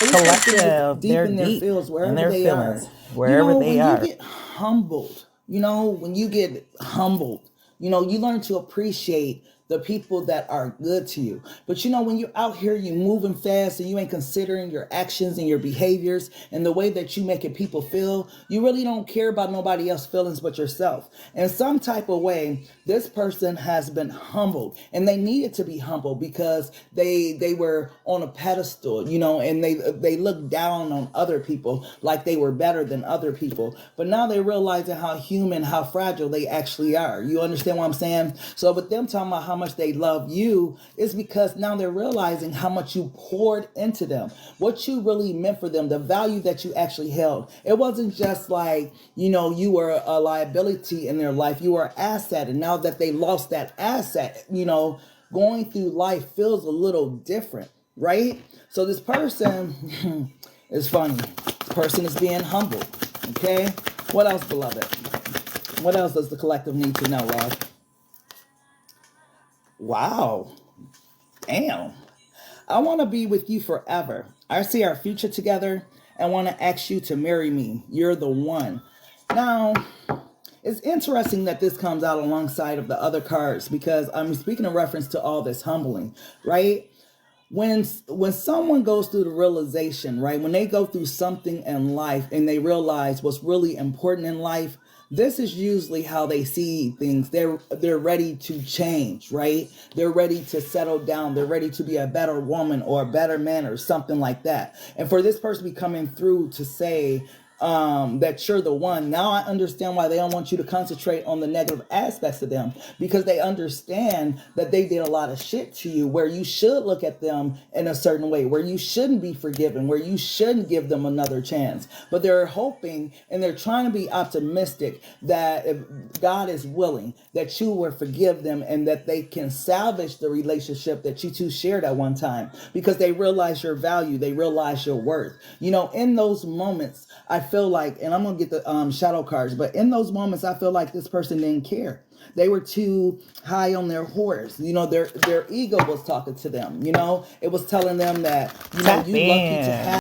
collective. Deep They're in their deep fields, in wherever their they are. feelings, wherever they When you are. get humbled, when you get humbled, you learn to appreciate the people that are good to you. But when you're out here, you moving fast and you ain't considering your actions and your behaviors and the way that you making people feel, you really don't care about nobody else's feelings but yourself. In some type of way, this person has been humbled, and they needed to be humbled because they were on a pedestal, and they looked down on other people like they were better than other people. But now they're realizing how human, how fragile they actually are. You understand what I'm saying? So with them talking about how much they love you, is because now they're realizing how much you poured into them, what you really meant for them, the value that you actually held. It wasn't just like, you were a liability in their life, you were an asset. And now that they lost that asset, going through life feels a little different, right? So this person is funny. This person is being humbled. Okay? What else, beloved? What else does the collective need to know, love? Wow. Damn. I want to be with you forever. I see our future together and want to ask you to marry me. You're the one. Now, it's interesting that this comes out alongside of the other cards because I'm speaking in reference to all this humbling, right? When someone goes through the realization, right, when they go through something in life and they realize what's really important in life, this is usually how they see things. They're ready to change, right? They're ready to settle down. They're ready to be a better woman or a better man or something like that. And for this person to be coming through to say, that you're the one. Now I understand why they don't want you to concentrate on the negative aspects of them, because they understand that they did a lot of shit to you, where you should look at them in a certain way, where you shouldn't be forgiven, where you shouldn't give them another chance. But they're hoping and they're trying to be optimistic that if God is willing, that you will forgive them and that they can salvage the relationship that you two shared at one time, because they realize your value, they realize your worth. In those moments, I feel like, and I'm gonna get the shadow cards, but in those moments, I feel like this person didn't care. They were too high on their horse. Their ego was talking to them. It was telling them that Tap you lucky to in. have